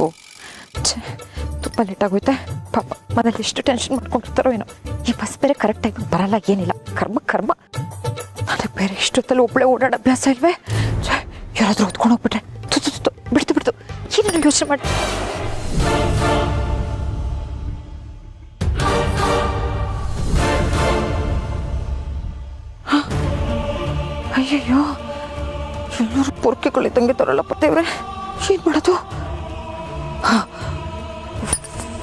ಓ ಛೇ, ತುಂಬ ಲೇಟಾಗೋಯ್ತೆ. ಪಾಪ ಮನೇಲಿ ಎಷ್ಟು ಟೆನ್ಷನ್ ಮಾಡ್ಕೊಂಡಿರ್ತಾರೋ ಏನೋ. ಈ ಬಸ್ ಬೇರೆ ಕರೆಕ್ಟ್ ಟೈಮಿಗೆ ಬರಲ್ಲ, ಏನಿಲ್ಲ. ಕರ್ಮ ಕರ್ಮ. ನನಗೆ ಬೇರೆ ಇಷ್ಟೊತ್ತಲ್ಲಿ ಒಬ್ಬಳೆ ಓಡಾಡೋ ಅಭ್ಯಾಸ ಇಲ್ವೇ? ಛೇ, ಯಾರಾದರೂ ಹೊತ್ಕೊಂಡು ಹೋಗ್ಬಿಟ್ರೆ ಬಿಡ್ತು ಏನೇನು ಯೋಚನೆ ಮಾಡಿ. ಅಯ್ಯಯ್ಯೋ, ಎಲ್ಲರೂ ಪೊರ್ಕೆಗಳಿದ್ದಂಗೆ ತರಲ್ಲಪ್ಪ ದೇವ್ರೆ, ಏನು ಮಾಡೋದು?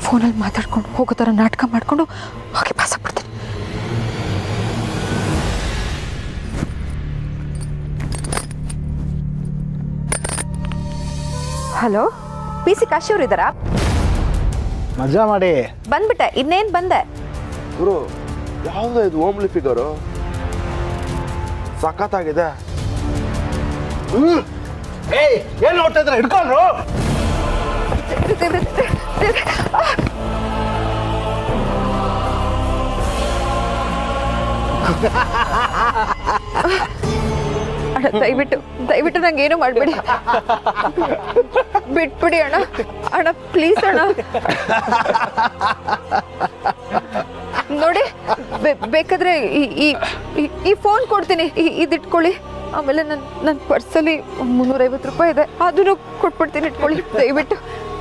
ಫೋನಲ್ಲಿ ಮಾತಾಡ್ಕೊಂಡು ಹೋಗೋ ಥರ ನಾಟಕ ಮಾಡಿಕೊಂಡು ಹಾಗೆ ಪಾಸ್ ಆಗ್ಬಿಡ್ತೀನಿ. ಹಲೋ, ಪಿ ಸಿ ಕಾಶಿ ಅವರು ಇದ್ದಾರಾ? ಮಜಾ ಮಾಡಿ ಬಂದ್ಬಿಟ್ಟೆ. ಇನ್ನೇನು ಬಂದೆ ಗುರು. ಯಾವುದೋ ಇದು ಓಮ್ಲಿ ಫಿಗರು ಸಖತ್ತಾಗಿದೆ. ಏನು ನೋಡ್ತಾ ಇದ್ರೆ ಹಿಡ್ಕೊಂಡ್ರು. ಅಣ್ಣ, ದಯವಿಟ್ಟು ನಂಗೆ ಏನು ಮಾಡಬೇಡಿ, ಬಿಟ್ಬಿಡಿ ಅಣ್ಣ ಪ್ಲೀಸ್ ಅಣ್ಣ. ನೋಡಿ, ಬೇಕಾದ್ರೆ ಈ ಫೋನ್ ಕೊಡ್ತೀನಿ, ಇದಿಟ್ಕೊಳ್ಳಿ. ಆಮೇಲೆ ನನ್ನ ಪರ್ಸಲ್ಲಿ ₹350 ಇದೆ, ಅದನ್ನು ಕೊಟ್ಬಿಡ್ತೀನಿ, ಇಟ್ಕೊಳ್ಳಿ. ದಯವಿಟ್ಟು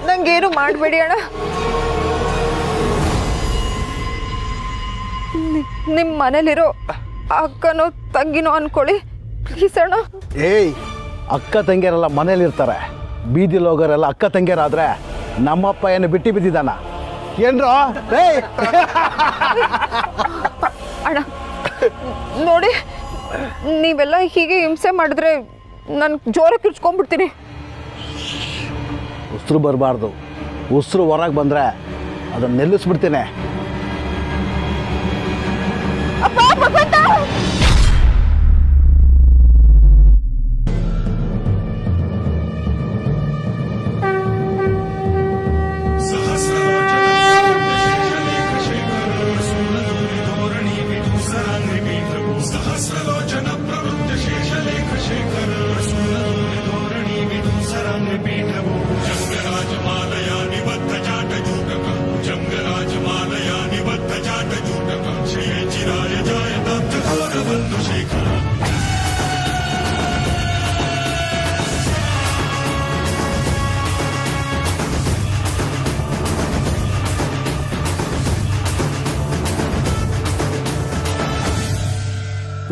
ನಂಗೇನು ಮಾಡಬೇಡಿ ಅಣ್ಣ. ನಿಮ್ಮ ಮನೇಲಿರೋ ಅಕ್ಕನೋ ತಂಗಿನೋ ಅನ್ಕೊಳ್ಳಿ, ಪ್ಲೀಸ್ ಅಣ್ಣ. ಏಯ್, ಅಕ್ಕ ತಂಗಿಯರೆಲ್ಲ ಮನೇಲಿರ್ತಾರೆ. ಬೀದಿಲಿ ಹೋಗೋರೆಲ್ಲ ಅಕ್ಕ ತಂಗಿಯರಾದ್ರೆ ನಮ್ಮಪ್ಪ ಏನು ಬಿಟ್ಟು ಬಿದ್ದಿದ್ದಾನ ಏನ್ರೋ? ಏಯ್ ಅಣ್ಣ ನೋಡಿ, ನೀವೆಲ್ಲ ಹೀಗೆ ಹಿಂಸೆ ಮಾಡಿದ್ರೆ ನಾನು ಜೋರಾಗಿ ಕಿರ್ಚ್ಕೊಂಡ್ಬಿಡ್ತೀನಿ. ಉಸಿರು ಬರಬಾರ್ದು. ಉಸಿರು ಹೊರಗೆ ಬಂದರೆ ಅದನ್ನು ನಿಲ್ಲಿಸ್ಬಿಡ್ತೀನಿ. ಅಪ್ಪ, ಭಗವಂತ!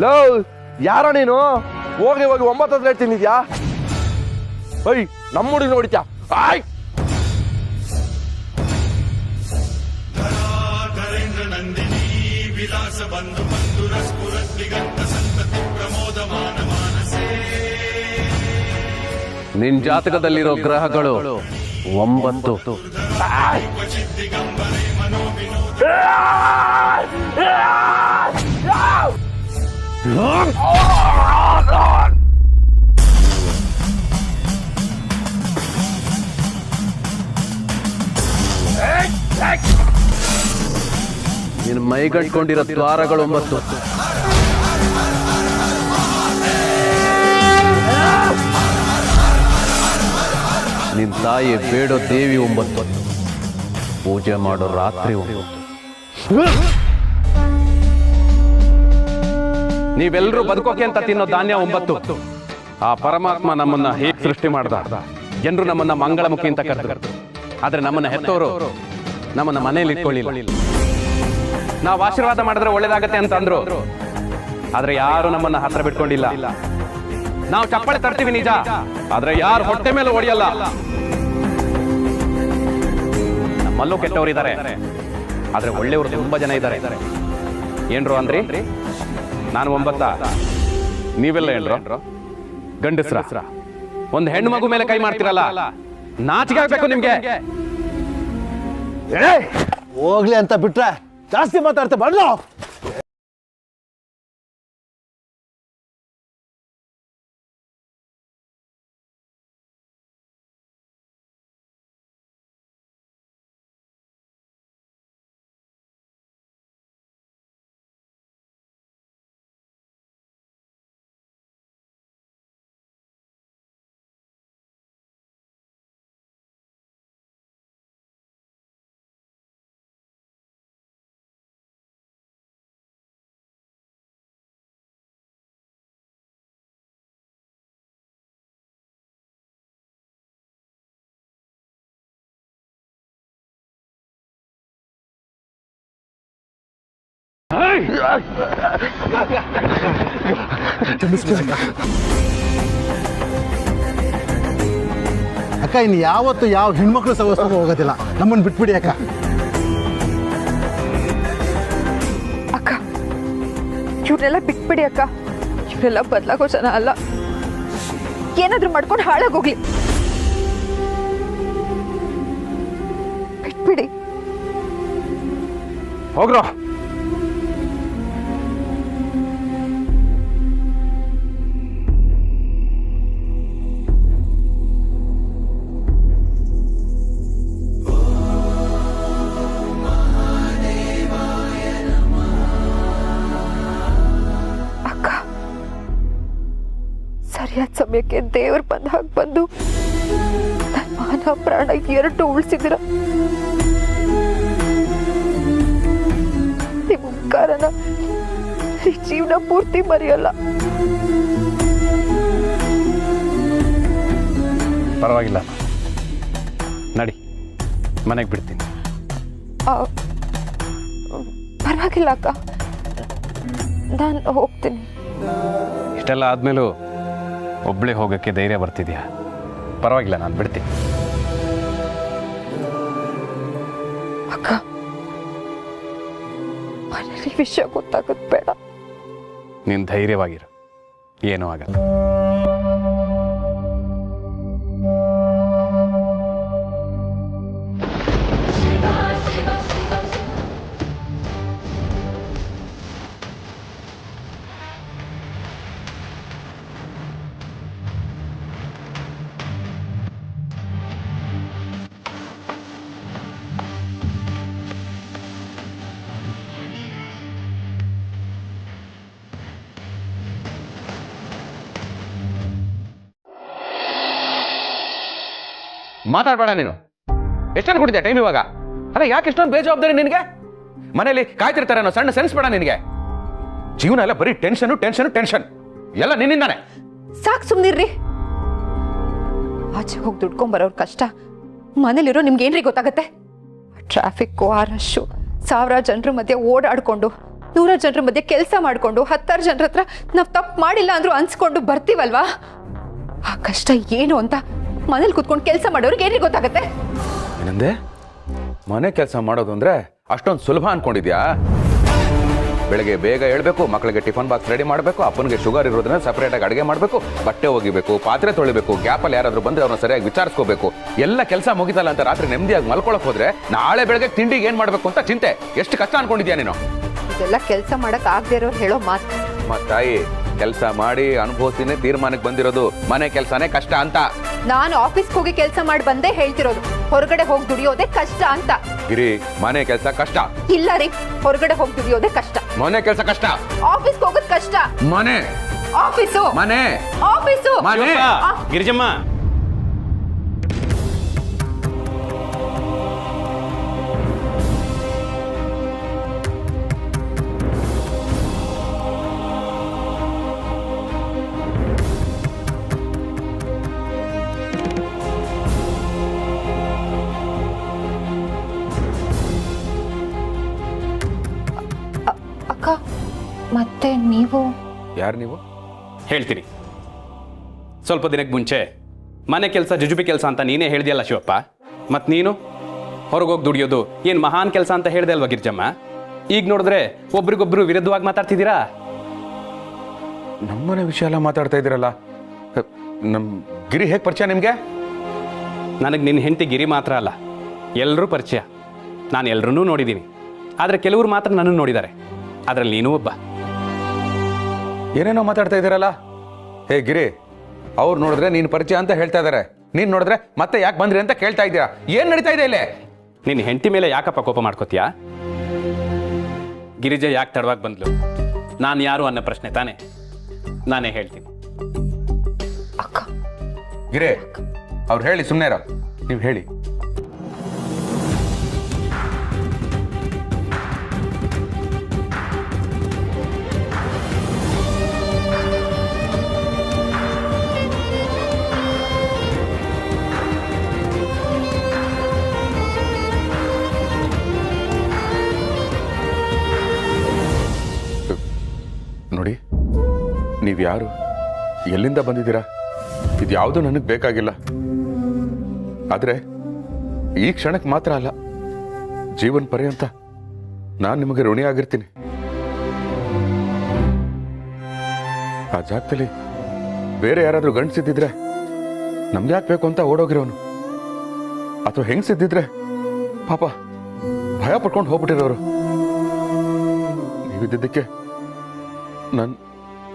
ಲೋ, ಯಾರೋ ನೀನು? ಹೋಗಿ 9 ಹೇಳ್ತೀನಿದ್ಯಾ? ಅಯ್ಯ, ನಮ್ಮ ಹುಡುಗಿ ನೋಡಿತ್ಯಾ? ಆಯ್, ನಿನ್ ಜಾತಕದಲ್ಲಿರೋ ಗ್ರಹಗಳು 9. ನಿನ್ ಮೈಗಟ್ಕೊಂಡಿರೋ ದ್ವಾರಗಳು 9. ನಿನ್ ತಾಯಿ ಬೇಡೋ ದೇವಿ 9. ಪೂಜೆ ಮಾಡೋ ರಾತ್ರಿ 9. ನೀವೆಲ್ಲರೂ ಬದುಕೋಕೆ ಅಂತ ತಿನ್ನೋ ಧಾನ್ಯ 9. ಆ ಪರಮಾತ್ಮ ನಮ್ಮನ್ನ ಹೇಗೆ ಸೃಷ್ಟಿ ಮಾಡ್ದ? ಜನರು ನಮ್ಮನ್ನ ಮಂಗಳಮುಖಿ ಅಂತ ಕರೆದ್ರು, ಆದ್ರೆ ನಮ್ಮನ್ನ ಹೆತ್ತವರು ನಮ್ಮನ್ನ ಮನೇಲಿ ಇಟ್ಕೊಳ್ಳಿಲ್ಲ. ನಾವು ಆಶೀರ್ವಾದ ಮಾಡಿದ್ರೆ ಒಳ್ಳೇದಾಗತ್ತೆ ಅಂತ ಅಂದ್ರು, ಆದ್ರೆ ಯಾರು ನಮ್ಮನ್ನ ಹತ್ರ ಬಿಟ್ಕೊಂಡಿಲ್ಲ. ನಾವು ಚಪ್ಪಾಳೆ ತರ್ತೀವಿ ನಿಜ, ಆದ್ರೆ ಯಾರು ಹೊಟ್ಟೆ ಮೇಲೆ ಹೊಡೆಯಲ್ಲ. ನಮ್ಮಲ್ಲೂ ಕೆಟ್ಟವರಿದ್ದಾರೆ, ಆದ್ರೆ ಒಳ್ಳೆಯವರು ತುಂಬಾ ಜನ ಇದ್ದಾರೆ. ಏನ್ರು ಅಂದ್ರಿ? ನಾನು 9, ನೀವೆಲ್ಲ ಏನ್ರು? ಗಂಡಸ್ರ? ಒಂದು ಹೆಣ್ಣು ಮಗು ಮೇಲೆ ಕೈ ಮಾಡ್ತಿರಲ್ಲ, ನಾಚಿಕೆ ಆಗ್ಬೇಕು ನಿಮ್ಗೆ. ಹೋಗ್ಲಿ ಅಂತ ಬಿಟ್ರೆ ಜಾಸ್ತಿ ಮಾತಾಡ್ತಾ ಬರ್ಲೋ. ಅಕ್ಕ ಇನ್ನು ಯಾವತ್ತು ಯಾವ ಹೆಣ್ಮಕ್ಳು ಸವಸ್ತು ಹೋಗೋದಿಲ್ಲ. ನಮ್ಮನ್ನು ಬಿಟ್ಬಿಡಿ ಅಕ್ಕ. ಅಕ್ಕ ಇವ್ರನ್ನೆಲ್ಲ ಬಿಟ್ಬಿಡಿ ಅಕ್ಕ. ಇವರೆಲ್ಲ ಬದಲಾಗೋ ಜನ ಅಲ್ಲ. ಏನಾದ್ರೂ ಮಾಡ್ಕೊಂಡು ಹಾಳಾಗೋಗ್ಲಿ. ಬಿಟ್ಬಿಡಿ. ಹೋಗ್ರೋ. ಸರಿಯಾದ ಸಮಯಕ್ಕೆ ದೇವ್ರು ಬಂದ ಹಾಗೆ ಬಂದು ನನ್ನ ಮಾನ ಪ್ರಾಣ 2 ಉಳಿಸಿದಿರ. ನಿಮ್ಮ ಉಪಕಾರನ ಈ ಜೀವನ ಪೂರ್ತಿ ಮರೆಯಲ್ಲ. ಪರವಾಗಿಲ್ಲ, ನಡಿ, ಮನೆಗೆ ಬಿಡ್ತೀನಿ. ಪರವಾಗಿಲ್ಲ ಅಕ್ಕ, ನಾನು ಹೋಗ್ತೀನಿ. ಇಷ್ಟೆಲ್ಲ ಆದ್ಮೇಲೂ ಒಬ್ಬಳೇ ಹೋಗೋಕ್ಕೆ ಧೈರ್ಯ ಬರ್ತಿದ್ಯಾ? ಪರವಾಗಿಲ್ಲ, ನಾನು ಬಿಡ್ತೀನಿ. ಅಕ್ಕ, ಮನೇಲಿ ವಿಷಯ ಗೊತ್ತಾಗೋದು ಬೇಡ. ನೀನು ಧೈರ್ಯವಾಗಿರು, ಏನೂ ಆಗಲ್ಲ. ಮಾತಾಡ್ಬೇಡ ನೀನು. ಎಷ್ಟೊಂದು ಕೊಟ್ಟಿದ್ದೆ ಟೈಮ್ ಇವಾಗ? ಅಲ್ಲ, ಯಾಕೆ ಇಷ್ಟೊಂದು ಬೇಜವಾಬ್ದಾರಿ ನಿನಗೆ? ಮನೇಲಿ ಕಾಯ್ತಿರ್ತಾರೆ ಅನ್ನೋ ಸಣ್ಣ ಸೆನ್ಸ್ ಬೇಡ ನಿನಗೆ? ಜೀವನ ಎಲ್ಲ ಬರೀ ಟೆನ್ಷನ್ ಟೆನ್ಷನ್ ಟೆನ್ಷನ್ ಎಲ್ಲ ನಿನ್ನಿಂದಾನೆ. ಸಾಕು, ಸುಮ್ಮನಿರ್ರಿ. ಆಚೆ ಹೋಗಿ ದುಡ್ಕೊಂಬರೋರ್ ಕಷ್ಟ ಮನೇಲಿರೋ ನಿಮ್ಗೆ ಏನ್ರಿ ಗೊತ್ತಾಗತ್ತೆ? ಟ್ರಾಫಿಕ್ಕು, ಆ ರಶ್ಶು, 1000 ಜನರ ಮಧ್ಯೆ ಓಡಾಡ್ಕೊಂಡು, 100 ಜನರ ಮಧ್ಯೆ ಕೆಲಸ ಮಾಡಿಕೊಂಡು, 10 ಜನರ ಹತ್ರ ನಾವು ತಪ್ಪು ಮಾಡಿಲ್ಲ ಅಂದ್ರೂ ಅನ್ಸ್ಕೊಂಡು ಬರ್ತೀವಲ್ವಾ? ಆ ಕಷ್ಟ ಏನು ಅಂತ ಮನೇಲಿ ಕುತ್ಕೊಂಡು ಕೆಲಸ ಮಾಡೋರಿಗೆ ಏನ್ರಿ ಗೊತ್ತಾಗತ್ತೆ? ಏನಂದೆ? ಮನೆ ಕೆಲಸ ಮಾಡೋದು ಅಂದ್ರೆ ಅಷ್ಟೊಂದು ಸುಲಭ ಅನ್ಕೊಂಡಿದ್ಯಾ? ಬೆಳಗ್ಗೆ ಬೇಗ ಹೇಳ್ಬೇಕು, ಮಕ್ಕಳಿಗೆ ಟಿಫನ್ ಬಾಕ್ಸ್ ರೆಡಿ ಮಾಡಬೇಕು, ಅಪ್ಪನಿಗೆ ಶುಗರ್ ಇರೋದ್ರಿಂದ ಸಪರೇಟಾಗಿ ಅಡುಗೆ ಮಾಡಬೇಕು, ಬಟ್ಟೆ ಒಗಿಬೇಕು, ಪಾತ್ರೆ ತೊಳಿಬೇಕು, ಗ್ಯಾಪಲ್ಲಿ ಯಾರಾದ್ರೂ ಬಂದ್ರೆ ಅವ್ರನ್ನ ಸರಿಯಾಗಿ ವಿಚಾರಿಸ್ಕೋಬೇಕು. ಎಲ್ಲ ಕೆಲಸ ಮುಗಿತಲ್ಲ ಅಂತ ರಾತ್ರಿ ನೆಮ್ಮದಿಯಾಗಿ ಮಲ್ಕೊಳಕ್ ಹೋದ್ರೆ ನಾಳೆ ಬೆಳಗ್ಗೆ ತಿಂಡಿಗೆ ಏನ್ ಮಾಡ್ಬೇಕು ಅಂತ ಚಿಂತೆ. ಎಷ್ಟು ಕಷ್ಟ ಅನ್ಕೊಂಡಿದ್ಯಾ ನೀನು? ಇದೆಲ್ಲ ಕೆಲಸ ಮಾಡಕ್ ಆಗದೆ ಇರೋರು ಹೇಳೋ ಮಾತು. ತಾಯಿ, ಕೆಲಸ ಮಾಡಿ ಅನುಭವಿಸಿನೇ ತೀರ್ಮಾನಕ್ಕೆ ಬಂದಿರೋದು ಮನೆ ಕೆಲಸನೇ ಕಷ್ಟ ಅಂತ. ನಾನು ಆಫೀಸ್ಗೆ ಹೋಗಿ ಕೆಲಸ ಮಾಡಿ ಬಂದೇ ಹೇಳ್ತಿರೋದು, ಹೊರಗಡೆ ಹೋಗಿ ದುಡಿಯೋದೇ ಕಷ್ಟ ಅಂತ. ಗಿರಿ, ಮನೆ ಕೆಲಸ ಕಷ್ಟ ಇಲ್ಲ ರೀ, ಹೊರಗಡೆ ಹೋಗಿ ದುಡಿಯೋದೇ ಕಷ್ಟ. ಮನೆ ಕೆಲಸ ಕಷ್ಟ. ಆಫೀಸ್ಗೆ ಹೋಗೋದು ಕಷ್ಟ. ಮನೆ ಆಫೀಸು, ಮನೆ ಆಫೀಸು, ಮನೆ. ಗಿರಿಜಮ್ಮ, ಅಕ್ಕ, ಮತ್ತೆ ನೀವು? ಯಾರು ನೀವು? ಹೇಳ್ತೀನಿ. ಸ್ವಲ್ಪ ದಿನಕ್ಕೆ ಮುಂಚೆ ಮನೆ ಕೆಲಸ ಜುಜುಬಿ ಕೆಲಸ ಅಂತ ನೀನೇ ಹೇಳ್ದಿಯಲ್ಲ ಶಿವಪ್ಪ. ಮತ್ತು ನೀನು ಹೊರಗೋಗಿ ದುಡಿಯೋದು ಏನು ಮಹಾನ್ ಕೆಲಸ ಅಂತ ಹೇಳ್ದೆ ಅಲ್ವಾ ಗಿರ್ಜಮ್ಮ? ಈಗ ನೋಡಿದ್ರೆ ಒಬ್ರಿಗೊಬ್ರು ವಿರುದ್ಧವಾಗಿ ಮಾತಾಡ್ತಿದ್ದೀರಾ. ನಮ್ಮನೆ ವಿಷಯ ಎಲ್ಲ ಮಾತಾಡ್ತಾ ಇದ್ದೀರಲ್ಲ. ನಮ್ಮ ಗಿರಿ ಹೇಗೆ ಪರಿಚಯ ನಿಮಗೆ? ನನಗೆ ನಿನ್ನ ಹೆಂಡತಿ ಗಿರಿ ಮಾತ್ರ ಅಲ್ಲ, ಎಲ್ಲರೂ ಪರಿಚಯ. ನಾನು ಎಲ್ಲರೂ ನೋಡಿದ್ದೀನಿ. ಆದರೆ ಕೆಲವರು ಮಾತ್ರ ನನ್ನನ್ನು ನೋಡಿದ್ದಾರೆ. ಅದರಲ್ಲಿ ನೀನು ಒಬ್ಬ. ಏನೇನೋ ಮಾತಾಡ್ತಾ ಇದ್ದೀರಲ್ಲ. ಹೇ ಗಿರಿ, ಅವ್ರು ನೋಡಿದ್ರೆ ನೀನು ಪರಿಚಯ ಅಂತ ಹೇಳ್ತಾ ಇದ್ದಾರೆ, ನೀನು ನೋಡಿದ್ರೆ ಮತ್ತೆ ಯಾಕೆ ಬಂದ್ರಿ ಅಂತ ಕೇಳ್ತಾ ಇದ್ದೀರಾ. ಏನು ನಡೀತಾ ಇದೆ ಇಲ್ಲಿ? ನಿನ್ನ ಹೆಂಡತಿ ಮೇಲೆ ಯಾಕಪ್ಪ ಕೋಪ ಮಾಡ್ಕೋತೀಯಾ? ಗಿರಿಜಾ ಯಾಕೆ ತಡವಾಗಿ ಬಂದ್ಲು? ನಾನು ಯಾರು ಅನ್ನೋ ಪ್ರಶ್ನೆ ತಾನೇ. ನಾನೇ ಹೇಳ್ತೀನಿ. ಅಕ್ಕ, ಗಿರಿ, ಅವ್ರು ಹೇಳಿ, ಸುಮ್ಮನೆ ಇರೋ. ನೀವು ಹೇಳಿ. ನೀವು ಯಾರು, ಎಲ್ಲಿಂದ ಬಂದಿದ್ದೀರಾ, ಇದ್ಯಾವುದು ನನಗೆ ಬೇಕಾಗಿಲ್ಲ. ಆದರೆ ಈ ಕ್ಷಣಕ್ಕೆ ಮಾತ್ರ ಅಲ್ಲ, ಜೀವನ ಪರ್ಯಂತ ನಾನು ನಿಮಗೆ ಋಣಿಯಾಗಿರ್ತೀನಿ. ಆ ಜಾಗದಲ್ಲಿ ಬೇರೆ ಯಾರಾದರೂ ಗಂಡಸಿದ್ದಿದ್ರೆ ನಮ್ಗೆ ಯಾಕೆ ಬೇಕು ಅಂತ ಓಡೋಗಿರೋನು, ಅಥವಾ ಹೆಂಗಸಿದ್ದಿದ್ರೆ ಪಾಪ ಭಯ ಪಡ್ಕೊಂಡು ಹೋಗ್ಬಿಟ್ಟಿರೋರು. ನೀವಿದ್ದಕ್ಕೆ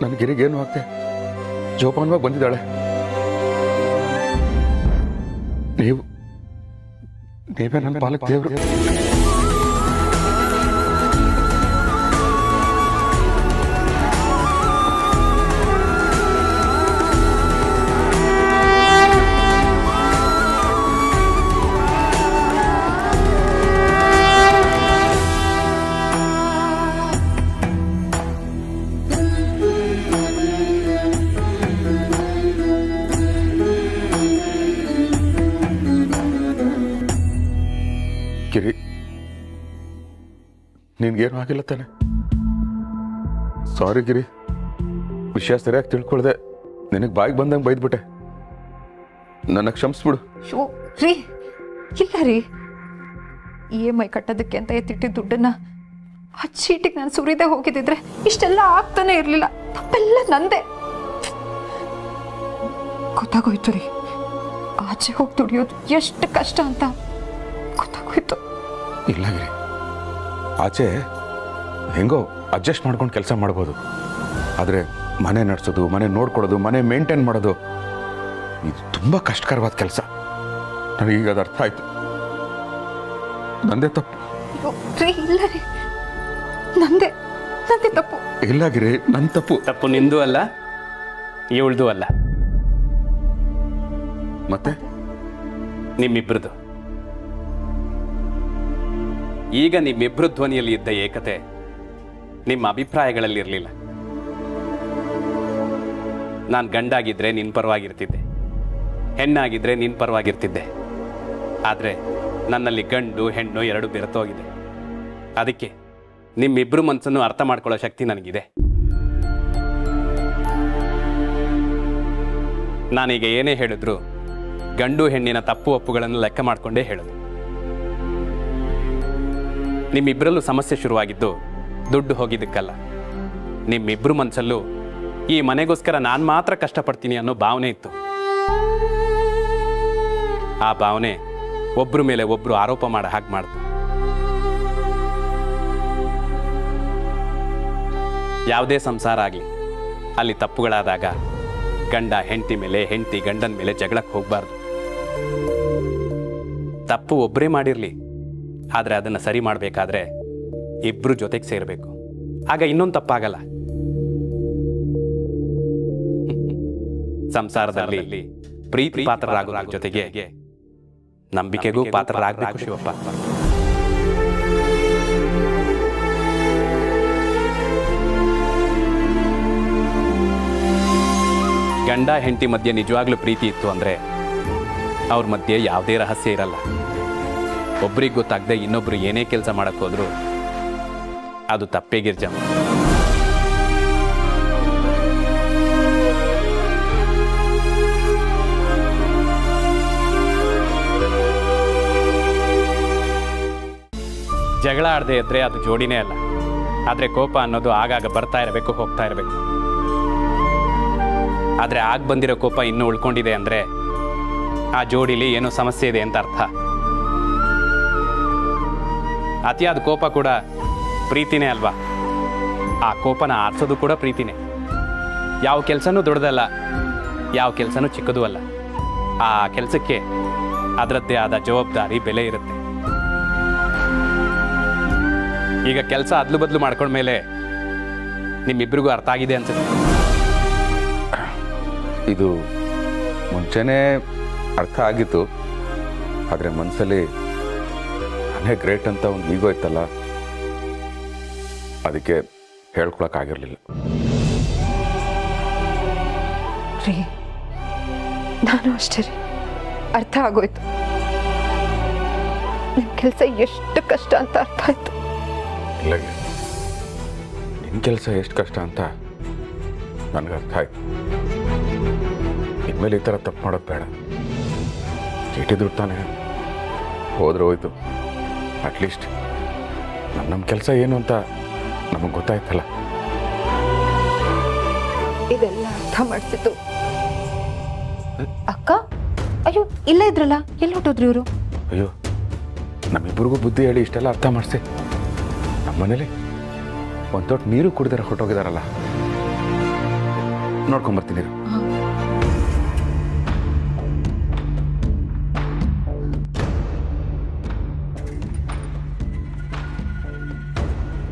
ನನ್ನ ಗಿರಿಗೇನು ಆಗ್ತೆ ಜೋಪಾನವಾಗಿ ಬಂದಿದ್ದಾಳೆ. ನೀವೇ ನನ್ನ ಪಾಲಕ್ ದೇವ್ರು. ಗಿರಿ, ನಿನ್ಗೇನು ಆಗಿಲ್ಲ ತಾನೆ? ಸಾರಿ ಗಿರಿ, ವಿಷಯ ಸರಿಯಾಗಿ ತಿಳ್ಕೊಳ್ದೆ ನಿನಗೆ ಬಾಯಿಗೆ ಬಂದಂಗೆ ಬೈದ್ಬಿಟ್ಟೆ. ನನ್ನ ಕ್ಷಮಿಸ್ಬಿಡು. ರೀ ಇಲ್ಲ ರೀ, EMI ಕಟ್ಟೋದಕ್ಕೆ ಅಂತ ಎತ್ತಿಟ್ಟಿದ್ದ ದುಡ್ಡನ್ನ ಆ ಚೀಟಿಗೆ ನಾನು ಸುರಿದೇ ಹೋಗಿದ್ದಿದ್ರೆ ಇಷ್ಟೆಲ್ಲ ಆಗ್ತಾನೆ ಇರಲಿಲ್ಲ. ತಪ್ಪೆಲ್ಲ ನಂದೆ. ಗೊತ್ತಾಗೋಯ್ತು ರೀ, ಆಚೆ ಹೋಗಿ ದುಡಿಯೋದು ಎಷ್ಟು ಕಷ್ಟ ಅಂತ ಗೊತ್ತಾಗೋಯ್ತು. ಇಲ್ಲ ಗಿರಿ, ಆಚೆ ಹೆಂಗೋ ಅಡ್ಜಸ್ಟ್ ಮಾಡ್ಕೊಂಡು ಕೆಲಸ ಮಾಡ್ಬೋದು. ಆದರೆ ಮನೆ ನಡೆಸೋದು, ಮನೆ ನೋಡ್ಕೊಡೋದು, ಮನೆ ಮೇಂಟೈನ್ ಮಾಡೋದು ಇದು ತುಂಬ ಕಷ್ಟಕರವಾದ ಕೆಲಸ. ನನಗೀಗ ಅದು ಅರ್ಥ ಆಯ್ತು. ನಂದೇ ತಪ್ಪು. ರೀ ಇಲ್ಲ ರೀ, ನಂದೇ ತಪ್ಪು. ಇಲ್ಲ ಗಿರಿ, ನನ್ನ ತಪ್ಪು. ತಪ್ಪು ನಿಂದು ಅಲ್ಲ, ಇವಳ್ದು ಅಲ್ಲ, ಮತ್ತೆ ನಿಮ್ಮಿಬ್ರದ್ದು. ಈಗ ನಿಮ್ಮಿಬ್ರು ಧ್ವನಿಯಲ್ಲಿ ಇದ್ದ ಏಕತೆ ನಿಮ್ಮ ಅಭಿಪ್ರಾಯಗಳಲ್ಲಿ ಇರಲಿಲ್ಲ. ನಾನು ಗಂಡಾಗಿದ್ರೆ ನಿನ್ನ ಪರವಾಗಿರ್ತಿದ್ದೆ, ಹೆಣ್ಣಾಗಿದ್ರೆ ನಿನ್ನ ಪರವಾಗಿರ್ತಿದ್ದೆ. ಆದರೆ ನನ್ನಲ್ಲಿ ಗಂಡು ಹೆಣ್ಣು ಎರಡು ಬೆರೆತೋಗಿದೆ. ಅದಕ್ಕೆ ನಿಮ್ಮಿಬ್ರು ಮನಸ್ಸನ್ನು ಅರ್ಥ ಮಾಡ್ಕೊಳ್ಳೋ ಶಕ್ತಿ ನನಗಿದೆ. ನಾನೀಗ ಏನೇ ಹೇಳಿದ್ರು ಗಂಡು ಹೆಣ್ಣಿನ ತಪ್ಪು ಒಪ್ಪುಗಳನ್ನು ಲೆಕ್ಕ ಮಾಡಿಕೊಂಡೇ ಹೇಳೋದು. ನಿಮ್ಮಿಬ್ಬರಲ್ಲೂ ಸಮಸ್ಯೆ ಶುರುವಾಗಿದ್ದು ದುಡ್ಡು ಹೋಗಿದ್ದಕ್ಕಲ್ಲ, ನಿಮ್ಮಿಬ್ರು ಮನಸ್ಸಲ್ಲೂ ಈ ಮನೆಗೋಸ್ಕರ ನಾನು ಮಾತ್ರ ಕಷ್ಟಪಡ್ತೀನಿ ಅನ್ನೋ ಭಾವನೆ ಇತ್ತು. ಆ ಭಾವನೆ ಒಬ್ರ ಮೇಲೆ ಒಬ್ರು ಆರೋಪ ಮಾಡೋ ಹಾಗೆ ಮಾಡ್ತು. ಯಾವುದೇ ಸಂಸಾರ ಆಗಲಿ, ಅಲ್ಲಿ ತಪ್ಪುಗಳಾದಾಗ ಗಂಡ ಹೆಂಡತಿ ಮೇಲೆ, ಹೆಂಡತಿ ಗಂಡನ ಮೇಲೆ ಜಗಳಕ್ಕೆ ಹೋಗಬಾರ್ದು. ತಪ್ಪು ಒಬ್ಬರೇ ಮಾಡಿರಲಿ, ಆದರೆ ಅದನ್ನು ಸರಿ ಮಾಡಬೇಕಾದ್ರೆ ಇಬ್ರು ಜೊತೆಗೆ ಸೇರಬೇಕು. ಆಗ ಇನ್ನೊಂದು ತಪ್ಪಾಗಲ್ಲ. ಸಂಸಾರದಲ್ಲಿ ಪ್ರೀತಿ ಪಾತ್ರರಾಗೋದ್ರ ಜೊತೆಗೆ ನಂಬಿಕೆಗೂ ಪಾತ್ರರಾಗಬೇಕು ಶಿವಪ್ಪ. ಗಂಡ ಹೆಂಡತಿ ಮಧ್ಯೆ ನಿಜವಾಗ್ಲೂ ಪ್ರೀತಿ ಇತ್ತು ಅಂದರೆ ಅವ್ರ ಮಧ್ಯೆ ಯಾವುದೇ ರಹಸ್ಯ ಇರಲ್ಲ. ಒಬ್ರಿಗೆ ಗೊತ್ತಾಗದೆ ಇನ್ನೊಬ್ರು ಏನೇ ಕೆಲಸ ಮಾಡಕ್ ಹೋದ್ರು ಅದು ತಪ್ಪೇ ಗಿರ್ಜಮ್ಮ. ಜಗಳ ಆಡದೆ ಇದ್ರೆ ಅದು ಜೋಡಿನೇ ಅಲ್ಲ. ಆದರೆ ಕೋಪ ಅನ್ನೋದು ಆಗಾಗ ಬರ್ತಾ ಇರಬೇಕು, ಹೋಗ್ತಾ ಇರಬೇಕು. ಆದರೆ ಆಗ ಬಂದಿರೋ ಕೋಪ ಇನ್ನೂ ಉಳ್ಕೊಂಡಿದೆ ಅಂದರೆ ಆ ಜೋಡಿಲಿ ಏನೋ ಸಮಸ್ಯೆ ಇದೆ ಅಂತ ಅರ್ಥ. ಅತಿಯಾದ ಕೋಪ ಕೂಡ ಪ್ರೀತಿನೇ ಅಲ್ವಾ? ಆ ಕೋಪನ ಆರಿಸೋದು ಕೂಡ ಪ್ರೀತಿನೇ. ಯಾವ ಕೆಲಸನೂ ದೊಡ್ಡದಲ್ಲ, ಯಾವ ಕೆಲಸನೂ ಚಿಕ್ಕದೂ ಅಲ್ಲ. ಆ ಕೆಲಸಕ್ಕೆ ಅದರದ್ದೇ ಆದ ಜವಾಬ್ದಾರಿ, ಬೆಲೆ ಇರುತ್ತೆ. ಈಗ ಕೆಲಸ ಅದ್ಲು ಬದಲು ಮಾಡ್ಕೊಂಡ್ಮೇಲೆ ನಿಮ್ಮಿಬ್ಬರಿಗೂ ಅರ್ಥ ಆಗಿದೆ ಅನ್ಸುತ್ತೆ. ಇದು ಮುಂಚೆನೇ ಅರ್ಥ ಆಗಿತ್ತು, ಆದರೆ ಮನಸ್ಸಲ್ಲಿ ನಾನೇ ಗ್ರೇಟ್ ಅಂತ ಒಂದು ಈಗೋ ಇತ್ತಲ್ಲ, ಅದಕ್ಕೆ ಹೇಳ್ಕೊಳಕ್ಕಾಗಿರಲಿಲ್ಲ. ರೀ ನಾನು ಅಷ್ಟೇ ರೀ, ಅರ್ಥ ಆಗೋಯ್ತು. ನಿಮ್ಮ ಕೆಲಸ ಎಷ್ಟು ಕಷ್ಟ ಅಂತ ಅರ್ಥ ಆಯ್ತು. ಇಲ್ಲ, ನಿನ್ನ ಕೆಲಸ ಎಷ್ಟು ಕಷ್ಟ ಅಂತ ನನಗೆ ಅರ್ಥ ಆಯ್ತು. ಇನ್ಮೇಲೆ ಈ ಥರ ತಪ್ಪು ಮಾಡೋದು ಬೇಡ. ಚೀಟಿ ದುಡ್ಡು ತಾನೆ, ಹೋದ್ರೆ ಹೋಯ್ತು. ಅಟ್ಲೀಸ್ಟ್ ನಮ್ಮ ಕೆಲಸ ಏನು ಅಂತ ನಮಗೆ ಗೊತ್ತಾಯ್ತಲ್ಲ. ಇದೆಲ್ಲ ಅರ್ಥ ಮಾಡ್ತಿತ್ತು ಅಕ್ಕ. ಅಯ್ಯೋ ಇಲ್ಲೇ ಇದ್ರಲ್ಲ, ಎಲ್ಲಿ ಹೊಟ್ಟೋದ್ರಿ ಇವರು? ಅಯ್ಯೋ, ನಮ್ಮಿಬ್ಬರಿಗೂ ಬುದ್ಧಿ ಹೇಳಿ ಇಷ್ಟೆಲ್ಲ ಅರ್ಥ ಮಾಡಿಸಿ ನಮ್ಮ ಮನೇಲಿ ಒಂದು ತೊಟ್ಟು ನೀರು ಕುಡಿದಾರ ಹೊಟ್ಟೋಗಿದಾರಲ್ಲ. ನೋಡ್ಕೊಂಬರ್ತೀನಿ.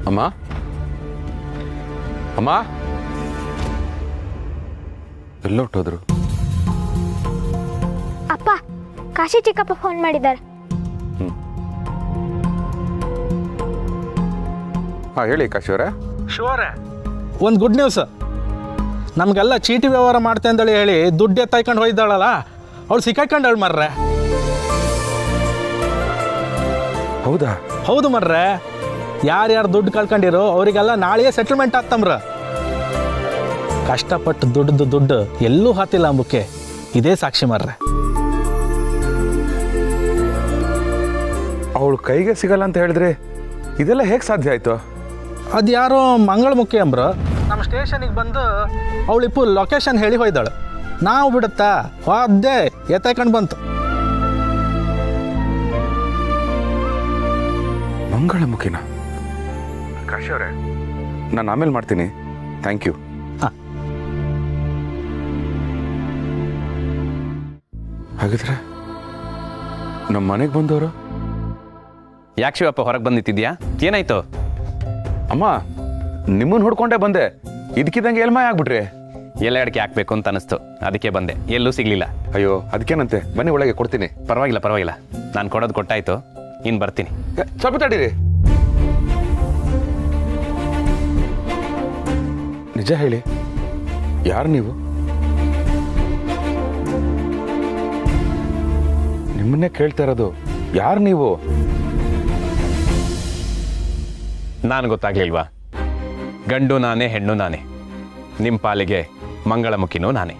ಅಮ್ಮ ಅಮ್ಮ, ಎಲ್ಲೊಟ್ಟೋದ್ರು? ಅಪ್ಪ, ಕಾಶಿ ಚಿಕ್ಕಪ್ಪ ಫೋನ್ ಮಾಡಿದ್ದಾರೆ. ಹಾಂ, ಹೇಳಿ ಕಾಶಿ ಅವರೇ. ಶಿವರೇ, ಒಂದು ಗುಡ್ ನ್ಯೂಸ್. ನಮಗೆಲ್ಲ ಚೀಟಿ ವ್ಯವಹಾರ ಮಾಡ್ತೆ ಅಂತೇಳಿ ಹೇಳಿ ದುಡ್ಡು ಎತ್ತಾಯ್ಕೊಂಡು ಹೋಯ್ದಾಳಲ್ಲ, ಅವಳು ಸಿಕ್ಕಾಕೊಂಡವಳು ಮರ್ರೆ. ಹೌದಾ? ಹೌದು ಮರ್ರೆ. ಯಾರ್ಯಾರು ದುಡ್ಡು ಕಳ್ಕೊಂಡಿರೋ ಅವರಿಗೆಲ್ಲ ನಾಳೆಯೇ ಸೆಟಲ್ಮೆಂಟ್ ಆಗ್ತಮ್ರ. ಕಷ್ಟಪಟ್ಟು ದುಡ್ಡು ಎಲ್ಲೂ ಹಾತಿಲ್ಲ ಅಂಬಕ್ಕೆ ಇದೇ ಸಾಕ್ಷಿ ಮರ್ರೆ. ಅವಳು ಕೈಗೆ ಸಿಗಲ್ಲ ಅಂತ ಹೇಳಿದ್ರೆ ಇದೆಲ್ಲ ಹೇಗೆ ಸಾಧ್ಯ ಆಯ್ತು? ಅದು ಯಾರೋ ಮಂಗಳಮುಖಿ ಅಂಬ್ರು ನಮ್ಮ ಸ್ಟೇಷನಿಗೆ ಬಂದು ಅವಳಿಪ್ಪು ಲೊಕೇಶನ್ ಹೇಳಿ ಹೋಯ್ದಾಳು. ನಾವು ಬಿಡುತ್ತಾ ಹೋದೆ ಎತ್ತಾಯ್ಕೊಂಡು ಬಂತು. ಮಂಗಳಮುಖಿನ? ಕಾಶಿ ಅವರೇ, ನಾನು ಆಮೇಲೆ ಮಾಡ್ತೀನಿ. Thank you. ಹಾಂ. ಹಾಗಿದ್ರೆ ನಮ್ಮ ಮನೆಗೆ ಬಂದವರು ಯಾಕೆ ಶಿವಪ್ಪ ಹೊರಗೆ ಬಂದಿತ್ತಿದ್ಯಾ? ಏನಾಯ್ತು? ಅಮ್ಮ, ನಿಮ್ಮನ್ನು ಹುಡ್ಕೊಂಡೇ ಬಂದೆ. ಇದಕ್ಕಿದ್ದಂಗೆ ಎಲ್ಮಾಯ ಆಗ್ಬಿಟ್ರಿ. ಎಲ್ಲ ಅಡಿಕೆ ಹಾಕ್ಬೇಕು ಅಂತ ಅನಿಸ್ತು, ಅದಕ್ಕೆ ಬಂದೆ. ಎಲ್ಲೂ ಸಿಗ್ಲಿಲ್ಲ. ಅಯ್ಯೋ, ಅದಕ್ಕೇನಂತೆ, ಬನ್ನಿ ಒಳಗೆ ಕೊಡ್ತೀನಿ. ಪರವಾಗಿಲ್ಲ, ನಾನು ಕೊಡೋದು ಕೊಟ್ಟಾಯ್ತು. ಇನ್ನು ಬರ್ತೀನಿ. ಸ್ವಲ್ಪ ತಡೀರಿ. ನಿಜ ಹೇಳಿ, ಯಾರು ನೀವು? ನಿಮ್ಮನ್ನೇ ಕೇಳ್ತಾ ಇರೋದು. ಯಾರು ನೀವು? ನಾನು ಗೊತ್ತಾಗ್ಲಿಲ್ವಾ? ಗಂಡು ನಾನೇ, ಹೆಣ್ಣು ನಾನೇ. ನಿಮ್ಮ ಪಾಲಿಗೆ ಮಂಗಳಮುಖಿನೂ ನಾನೇ.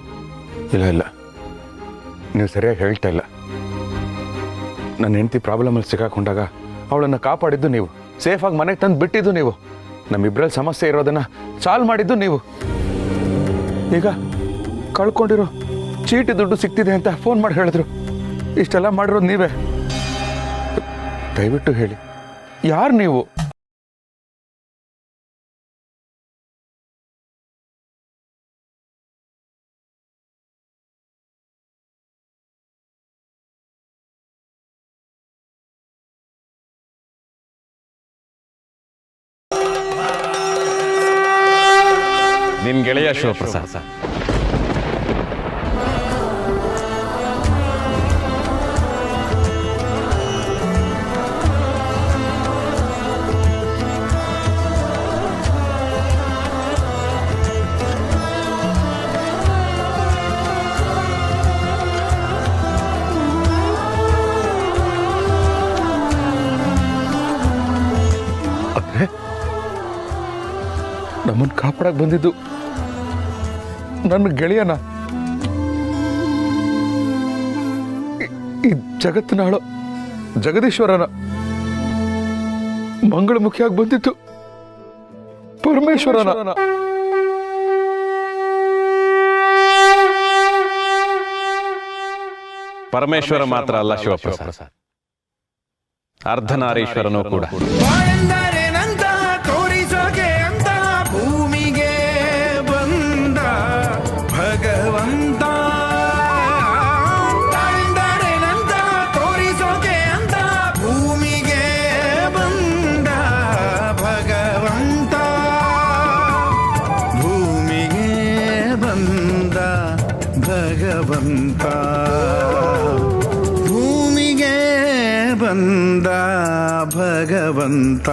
ಇಲ್ಲ, ನೀವು ಸರಿಯಾಗಿ ಹೇಳ್ತಾ ಇಲ್ಲ. ನನ್ನ ಹೆಂಡತಿ ಪ್ರಾಬ್ಲಮಲ್ಲಿ ಸಿಕ್ಕಾಕೊಂಡಾಗ ಅವಳನ್ನು ಕಾಪಾಡಿದ್ದು ನೀವು, ಸೇಫಾಗಿ ಮನೆಗೆ ತಂದು ಬಿಟ್ಟಿದ್ದು ನೀವು, ನಮ್ಮಿಬ್ಬರಲ್ಲಿ ಸಮಸ್ಯೆ ಇರೋದನ್ನು ಸಾಲ್ವ್ ಮಾಡಿದ್ದು ನೀವು. ಈಗ ಕಳ್ಕೊಂಡಿರೋ ಚೀಟಿ ದುಡ್ಡು ಸಿಗ್ತಿದೆ ಅಂತ ಫೋನ್ ಮಾಡಿ ಹೇಳಿದ್ರು. ಇಷ್ಟೆಲ್ಲ ಮಾಡಿರೋದು ನೀವೇ. ದಯವಿಟ್ಟು ಹೇಳಿ, ಯಾರು ನೀವು? ನಿನ್ ಗೆಳೆಯ ಶಿವಪ್ರಸಾದ್. ನಮ್ಮನ್ನು ಕಾಪಾಡಕ್ ಬಂದಿದ್ದು ನನ್ನ ಗೆಳೆಯನ, ಈ ಜಗತ್ತಿನ ಆಳೋ ಜಗದೀಶ್ವರನ, ಮಂಗಳಮುಖಿಯಾಗಿ ಬಂದಿತ್ತು ಪರಮೇಶ್ವರನ. ಪರಮೇಶ್ವರ ಮಾತ್ರ ಅಲ್ಲ ಶಿವಪ್ರಸಾದ್, ಅರ್ಧನಾರೀಶ್ವರನೂ ಕೂಡ. ಭೂಮಿಗೆ ಬಂದ ಭಗವಂತ.